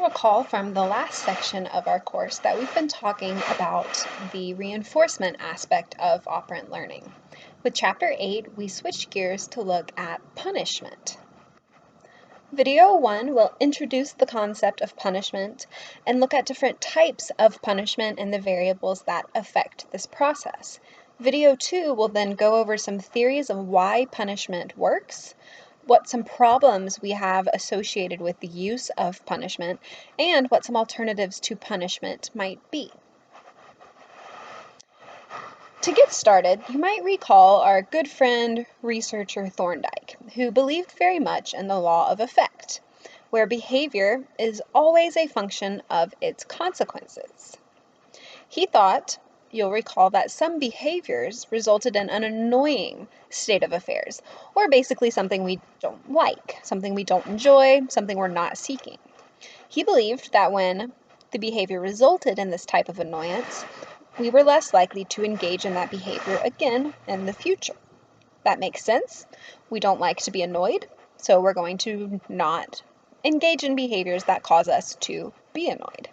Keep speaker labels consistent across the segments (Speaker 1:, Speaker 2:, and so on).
Speaker 1: you'll recall from the last section of our course that we've been talking about the reinforcement aspect of operant learning. With Chapter 8, we switched gears to look at punishment. Video 1 will introduce the concept of punishment and look at different types of punishment and the variables that affect this process. Video 2 will then go over some theories of why punishment works, what some problems we have associated with the use of punishment, and what some alternatives to punishment might be. To get started, you might recall our good friend, researcher Thorndike, who believed very much in the law of effect, where behavior is always a function of its consequences. He thought, you'll recall, that some behaviors resulted in an annoying state of affairs, or basically something we don't like, something we don't enjoy, something we're not seeking. He believed that when the behavior resulted in this type of annoyance, we were less likely to engage in that behavior again in the future. That makes sense. We don't like to be annoyed, so we're going to not engage in behaviors that cause us to be annoyed.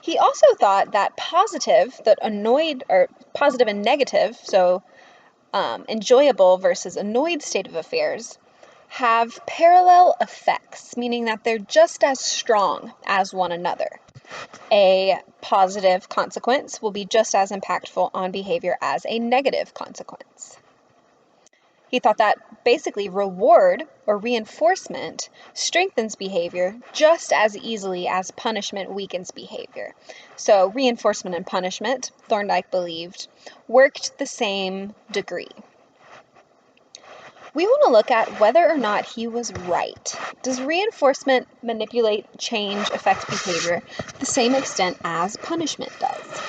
Speaker 1: He also thought that positive and negative, so enjoyable versus annoyed state of affairs, have parallel effects, meaning that they're just as strong as one another. A positive consequence will be just as impactful on behavior as a negative consequence. He thought that basically reward or reinforcement strengthens behavior just as easily as punishment weakens behavior. So reinforcement and punishment, Thorndike believed, worked the same degree. We want to look at whether or not he was right. Does reinforcement manipulate, change, affect behavior to the same extent as punishment does?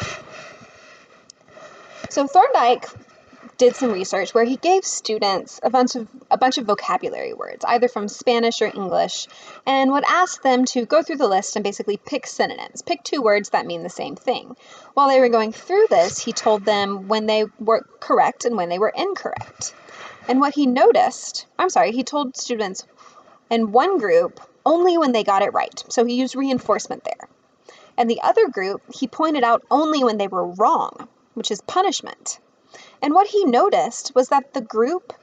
Speaker 1: So Thorndike did some research where he gave students a bunch of vocabulary words, either from Spanish or English, and would ask them to go through the list and basically pick synonyms, pick two words that mean the same thing. While they were going through this, he told them when they were correct and when they were incorrect. And what he told students in one group only when they got it right. So he used reinforcement there. And the other group, he pointed out only when they were wrong, which is punishment. And what he noticed was that the group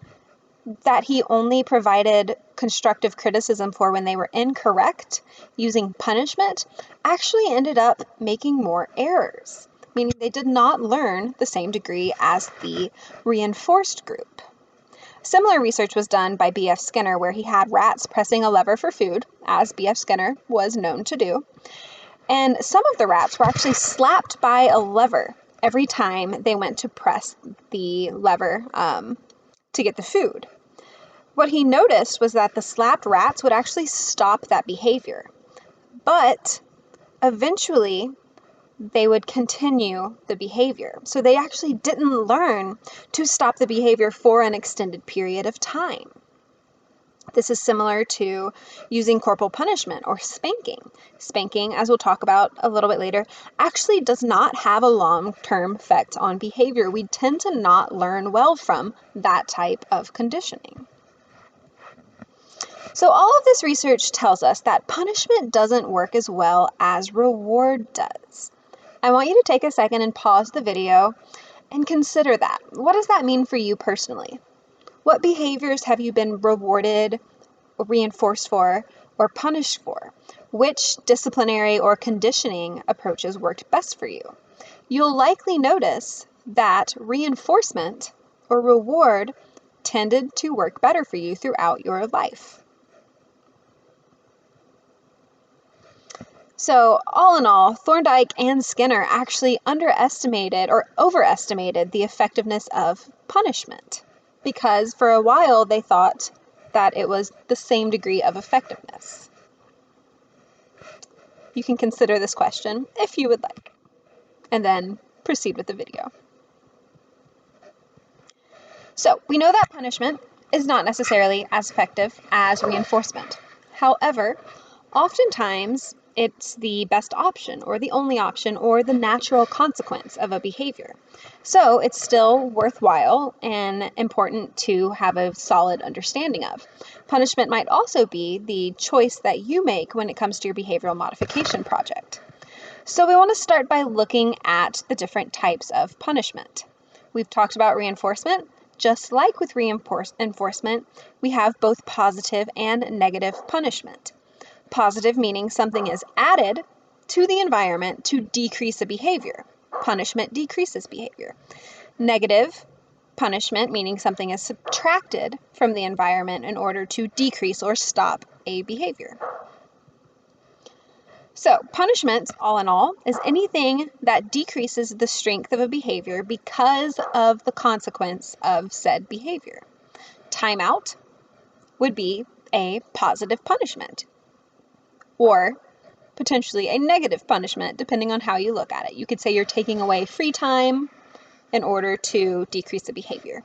Speaker 1: that he only provided constructive criticism for when they were incorrect, using punishment, actually ended up making more errors, meaning they did not learn the same degree as the reinforced group. Similar research was done by B.F. Skinner, where he had rats pressing a lever for food, as B.F. Skinner was known to do. And some of the rats were actually slapped by a lever every time they went to press the lever to get the food. What he noticed was that the slapped rats would actually stop that behavior, but eventually they would continue the behavior. So they actually didn't learn to stop the behavior for an extended period of time. This is similar to using corporal punishment or spanking. Spanking, as we'll talk about a little bit later, actually does not have a long-term effect on behavior. We tend to not learn well from that type of conditioning. So all of this research tells us that punishment doesn't work as well as reward does. I want you to take a second and pause the video and consider that. What does that mean for you personally? What behaviors have you been rewarded, or reinforced for, or punished for? Which disciplinary or conditioning approaches worked best for you? You'll likely notice that reinforcement or reward tended to work better for you throughout your life. So all in all, Thorndike and Skinner actually underestimated or overestimated the effectiveness of punishment, because for a while they thought that it was the same degree of effectiveness. You can consider this question if you would like, and then proceed with the video. So we know that punishment is not necessarily as effective as reinforcement. However, oftentimes it's the best option or the only option or the natural consequence of a behavior. So it's still worthwhile and important to have a solid understanding of. Punishment might also be the choice that you make when it comes to your behavioral modification project. So we want to start by looking at the different types of punishment. We've talked about reinforcement. Just like with reinforcement, we have both positive and negative punishment. Positive meaning something is added to the environment to decrease a behavior. Punishment decreases behavior. Negative punishment meaning something is subtracted from the environment in order to decrease or stop a behavior. So, punishment, all in all, is anything that decreases the strength of a behavior because of the consequence of said behavior. Timeout would be a positive punishment, or potentially a negative punishment, depending on how you look at it. You could say you're taking away free time in order to decrease the behavior.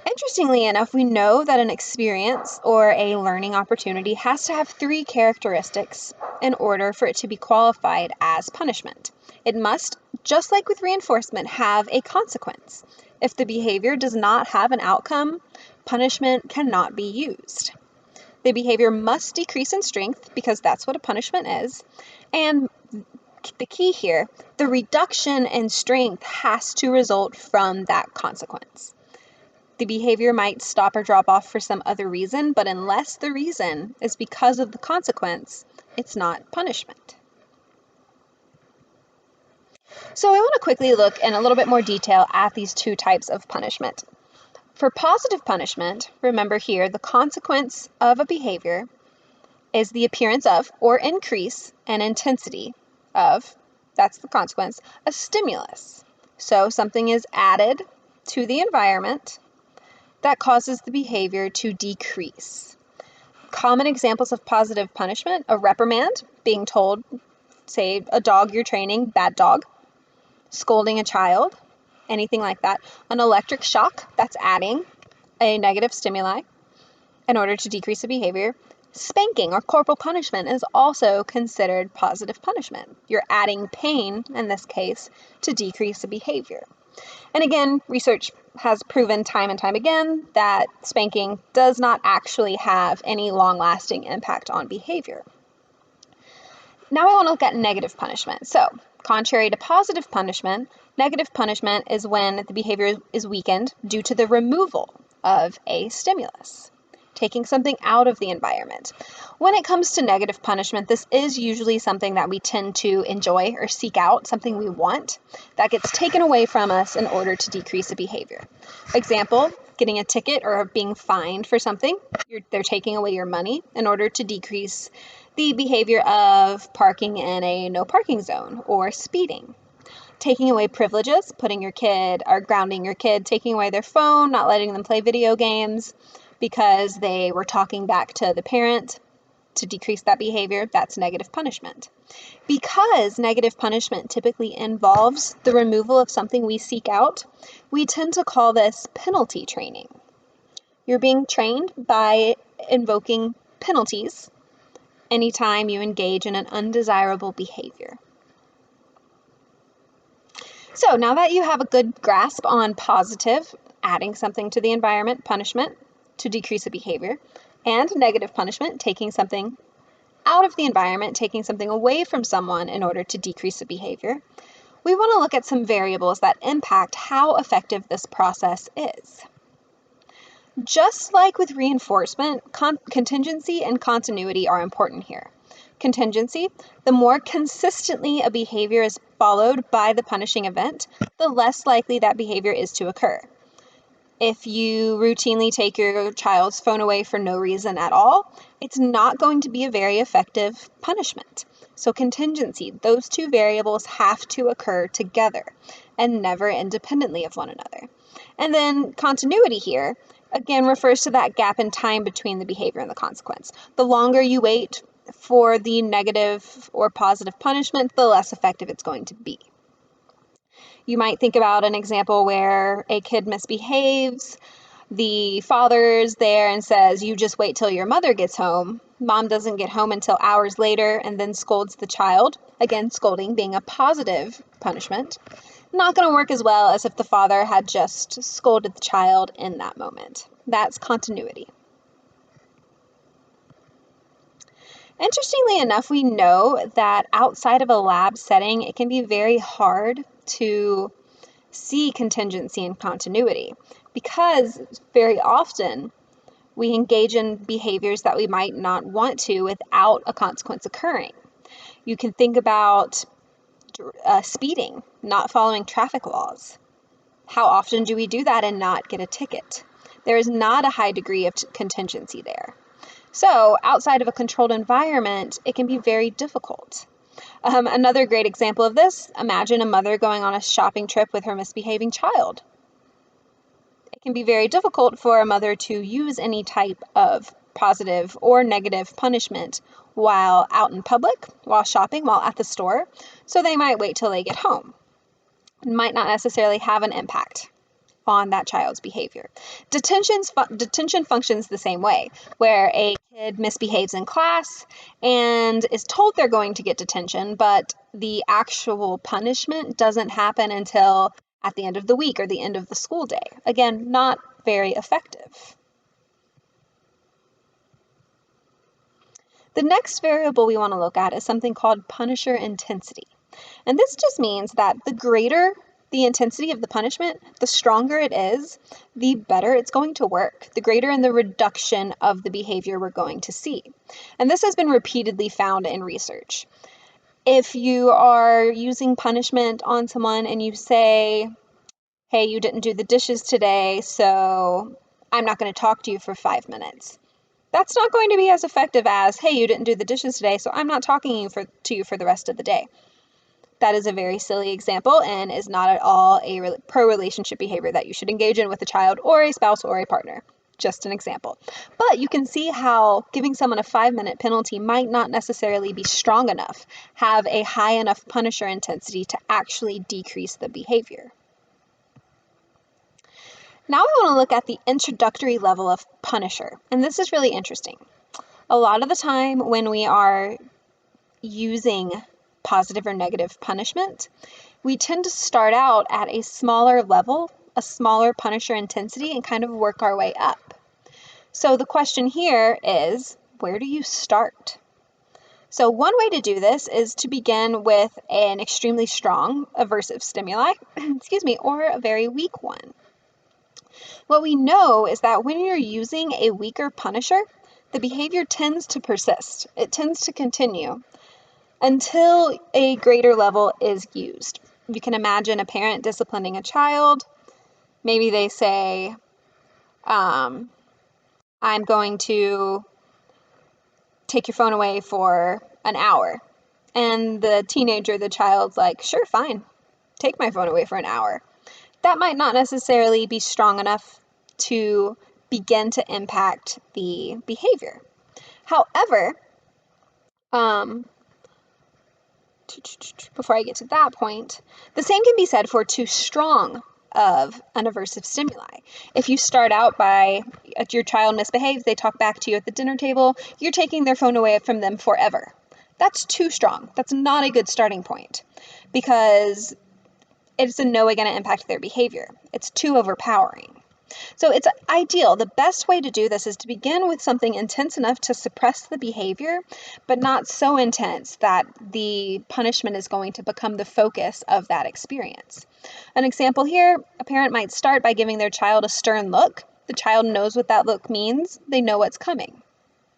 Speaker 1: Interestingly enough, we know that an experience or a learning opportunity has to have 3 characteristics in order for it to be qualified as punishment. It must, just like with reinforcement, have a consequence. If the behavior does not have an outcome, punishment cannot be used. The behavior must decrease in strength because that's what a punishment is. And the key here, the reduction in strength has to result from that consequence. The behavior might stop or drop off for some other reason, but unless the reason is because of the consequence, it's not punishment. So I want to quickly look in a little bit more detail at these 2 types of punishment. For positive punishment, remember here, the consequence of a behavior is the appearance of or increase in intensity of, that's the consequence, a stimulus. So something is added to the environment that causes the behavior to decrease. Common examples of positive punishment, a reprimand, being told, say, a dog you're training, bad dog, scolding a child, anything like that. An electric shock, that's adding a negative stimuli in order to decrease the behavior. Spanking or corporal punishment is also considered positive punishment. You're adding pain, in this case, to decrease the behavior. And again, research has proven time and time again that spanking does not actually have any long-lasting impact on behavior. Now I want to look at negative punishment. So, contrary to positive punishment, negative punishment is when the behavior is weakened due to the removal of a stimulus, taking something out of the environment. When it comes to negative punishment, this is usually something that we tend to enjoy or seek out, something we want, that gets taken away from us in order to decrease a behavior. Example, getting a ticket or being fined for something. They're taking away your money in order to decrease the behavior of parking in a no parking zone or speeding. Taking away privileges, putting your kid or grounding your kid, taking away their phone, not letting them play video games because they were talking back to the parent to decrease that behavior, that's negative punishment. Because negative punishment typically involves the removal of something we seek out, we tend to call this penalty training. You're being trained by invoking penalties anytime you engage in an undesirable behavior. So now that you have a good grasp on positive, adding something to the environment, punishment, to decrease a behavior, and negative punishment, taking something out of the environment, taking something away from someone in order to decrease a behavior, we want to look at some variables that impact how effective this process is. Just like with reinforcement, contingency and continuity are important here. Contingency, the more consistently a behavior is followed by the punishing event, the less likely that behavior is to occur. If you routinely take your child's phone away for no reason at all, it's not going to be a very effective punishment. So contingency, those 2 variables have to occur together and never independently of one another. And then continuity here, again, refers to that gap in time between the behavior and the consequence. The longer you wait for the negative or positive punishment, the less effective it's going to be. You might think about an example where a kid misbehaves, the father's there and says, "You just wait till your mother gets home," Mom doesn't get home until hours later and then scolds the child. Again, scolding being a positive punishment. Not going to work as well as if the father had just scolded the child in that moment. That's continuity. Interestingly enough, we know that outside of a lab setting, it can be very hard to see contingency and continuity because very often we engage in behaviors that we might not want to without a consequence occurring. You can think about speeding, not following traffic laws. How often do we do that and not get a ticket? There is not a high degree of contingency there. So outside of a controlled environment, it can be very difficult. Another great example of this, imagine a mother going on a shopping trip with her misbehaving child. It can be very difficult for a mother to use any type of positive or negative punishment while out in public, while shopping, while at the store. So they might wait till they get home. It might not necessarily have an impact on that child's behavior. Detention functions the same way, where a kid misbehaves in class and is told they're going to get detention, but the actual punishment doesn't happen until at the end of the week or the end of the school day. Again, not very effective. The next variable we want to look at is something called punisher intensity. And this just means that the greater the intensity of the punishment, the stronger it is, the better it's going to work, the greater in the reduction of the behavior we're going to see. And this has been repeatedly found in research. If you are using punishment on someone and you say, hey, you didn't do the dishes today, so I'm not going to talk to you for 5 minutes. That's not going to be as effective as, hey, you didn't do the dishes today, so I'm not talking to you for the rest of the day. That is a very silly example and is not at all a pro-relationship behavior that you should engage in with a child or a spouse or a partner. Just an example. But you can see how giving someone a 5-minute penalty might not necessarily be strong enough, have a high enough punisher intensity to actually decrease the behavior. Now I want to look at the introductory level of punisher, and this is really interesting. A lot of the time when we are using positive or negative punishment, we tend to start out at a smaller level, a smaller punisher intensity, and kind of work our way up. So the question here is, where do you start? So one way to do this is to begin with an extremely strong aversive stimuli, or a very weak one. What we know is that when you're using a weaker punisher, the behavior tends to persist. It tends to continue until a greater level is used. You can imagine a parent disciplining a child. Maybe they say, I'm going to take your phone away for an hour. And the teenager, the child's like, sure, fine, take my phone away for an hour. That might not necessarily be strong enough to begin to impact the behavior. However, before I get to that point, the same can be said for too strong of an aversive stimuli. If you start out by, your child misbehaves, they talk back to you at the dinner table, you're taking their phone away from them forever. That's too strong. That's not a good starting point because it's in no way going to impact their behavior. It's too overpowering. So it's ideal. The best way to do this is to begin with something intense enough to suppress the behavior, but not so intense that the punishment is going to become the focus of that experience. An example here, a parent might start by giving their child a stern look. The child knows what that look means. They know what's coming.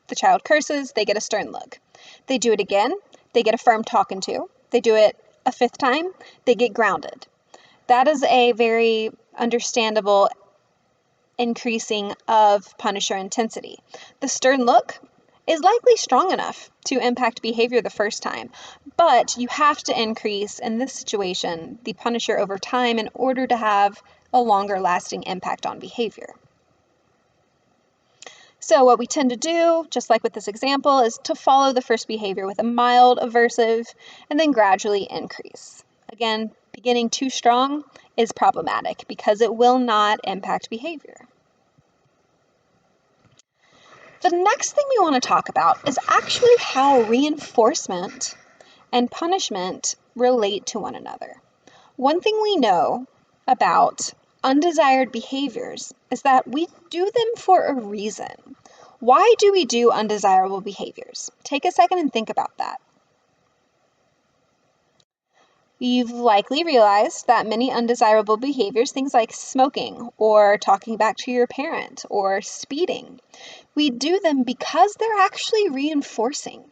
Speaker 1: The child curses, they get a stern look. They do it again, they get a firm talking to. They do it a 5th time, they get grounded. That is a very understandable increasing of punisher intensity. The stern look is likely strong enough to impact behavior the first time, but you have to increase, in this situation, the punisher over time in order to have a longer lasting impact on behavior. So what we tend to do, just like with this example, is to follow the first behavior with a mild aversive and then gradually increase. Again, beginning too strong is problematic because it will not impact behavior. The next thing we want to talk about is actually how reinforcement and punishment relate to one another. One thing we know about undesired behaviors is that we do them for a reason. Why do we do undesirable behaviors? Take a second and think about that. You've likely realized that many undesirable behaviors, things like smoking or talking back to your parent or speeding, we do them because they're actually reinforcing.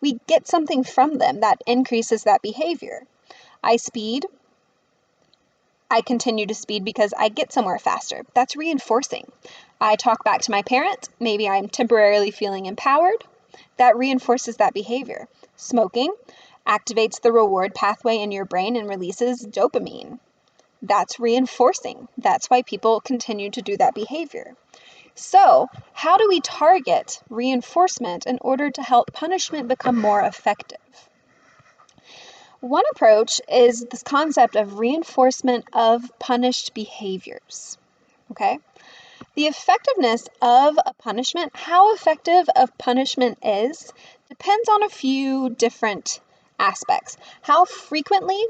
Speaker 1: We get something from them that increases that behavior. I speed. I continue to speed because I get somewhere faster. That's reinforcing. I talk back to my parent. Maybe I'm temporarily feeling empowered. That reinforces that behavior. Smoking activates the reward pathway in your brain and releases dopamine. That's reinforcing. That's why people continue to do that behavior. So, how do we target reinforcement in order to help punishment become more effective? One approach is this concept of reinforcement of punished behaviors. Okay? The effectiveness of a punishment, how effective a punishment is, depends on a few different aspects. How frequently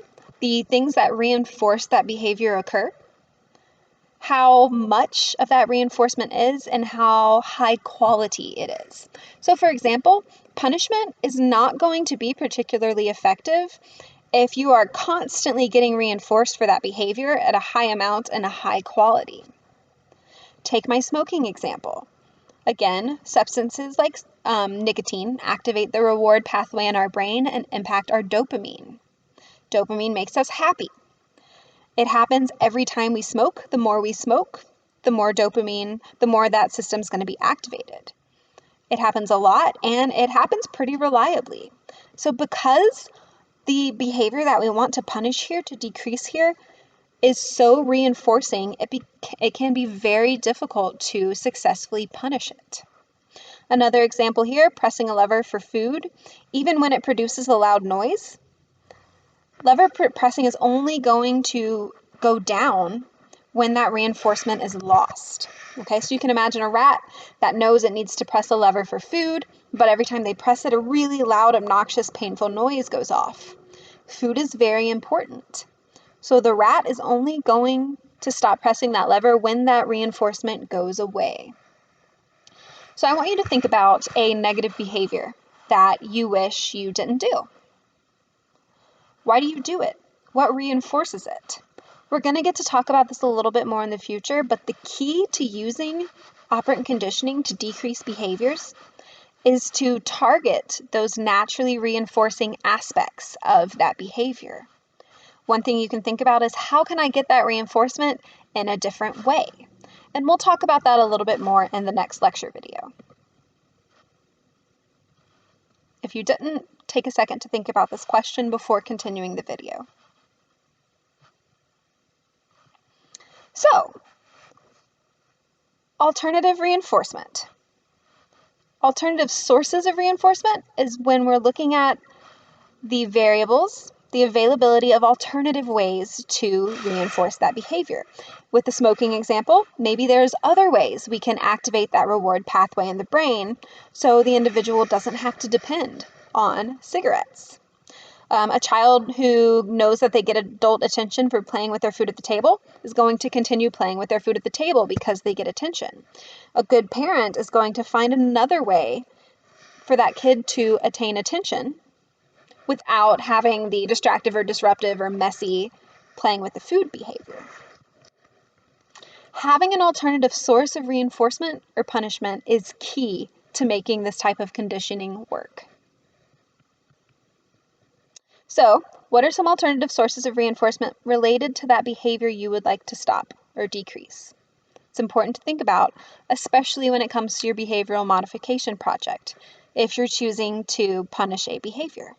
Speaker 1: the things that reinforce that behavior occur, how much of that reinforcement is, and how high quality it is. So, for example, punishment is not going to be particularly effective if you are constantly getting reinforced for that behavior at a high amount and a high quality. Take my smoking example. Again, substances like nicotine activate the reward pathway in our brain and impact our dopamine. Dopamine makes us happy. It happens every time we smoke. The more we smoke, the more dopamine, the more that system's going to be activated. It happens a lot, and it happens pretty reliably. So because the behavior that we want to punish here, to decrease here, is so reinforcing, it can be very difficult to successfully punish it. Another example here, pressing a lever for food. Even when it produces a loud noise, lever pressing is only going to go down when that reinforcement is lost. Okay, so you can imagine a rat that knows it needs to press a lever for food, but every time they press it, a really loud, obnoxious, painful noise goes off. Food is very important. So the rat is only going to stop pressing that lever when that reinforcement goes away. So I want you to think about a negative behavior that you wish you didn't do. Why do you do it? What reinforces it? We're going to get to talk about this a little bit more in the future, but the key to using operant conditioning to decrease behaviors is to target those naturally reinforcing aspects of that behavior. One thing you can think about is, how can I get that reinforcement in a different way? And we'll talk about that a little bit more in the next lecture video. If you didn't, take a second to think about this question before continuing the video. So, alternative reinforcement. Alternative sources of reinforcement is when we're looking at the variables, the availability of alternative ways to reinforce that behavior. With the smoking example, maybe there's other ways we can activate that reward pathway in the brain so the individual doesn't have to depend on cigarettes. A child who knows that they get adult attention for playing with their food at the table is going to continue playing with their food at the table because they get attention. A good parent is going to find another way for that kid to attain attention without having the distractive or disruptive or messy playing with the food behavior. Having an alternative source of reinforcement or punishment is key to making this type of conditioning work. So, what are some alternative sources of reinforcement related to that behavior you would like to stop or decrease? It's important to think about, especially when it comes to your behavioral modification project, if you're choosing to punish a behavior.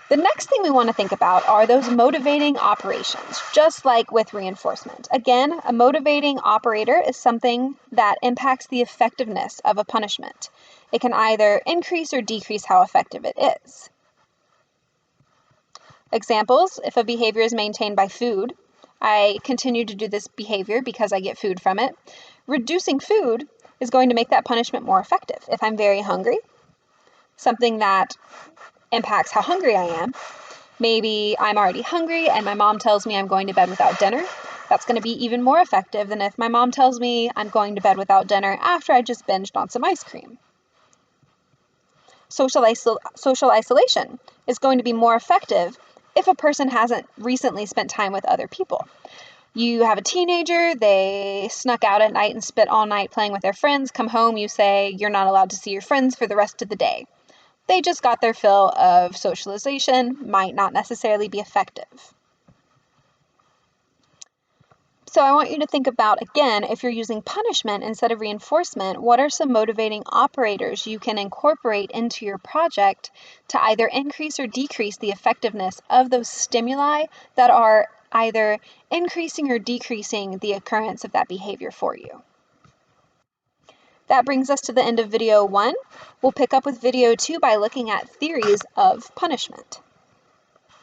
Speaker 1: The next thing we want to think about are those motivating operations, just like with reinforcement. Again, a motivating operator is something that impacts the effectiveness of a punishment. It can either increase or decrease how effective it is. Examples, if a behavior is maintained by food, I continue to do this behavior because I get food from it. Reducing food is going to make that punishment more effective. If I'm very hungry, something that impacts how hungry I am, maybe I'm already hungry and my mom tells me I'm going to bed without dinner. That's going to be even more effective than if my mom tells me I'm going to bed without dinner after I just binged on some ice cream. Social isolation is going to be more effective if a person hasn't recently spent time with other people. You have a teenager, they snuck out at night and spent all night playing with their friends, come home, you say you're not allowed to see your friends for the rest of the day. They just got their fill of socialization, might not necessarily be effective. So I want you to think about, again, if you're using punishment instead of reinforcement, what are some motivating operators you can incorporate into your project to either increase or decrease the effectiveness of those stimuli that are either increasing or decreasing the occurrence of that behavior for you. That brings us to the end of video 1. We'll pick up with video 2 by looking at theories of punishment.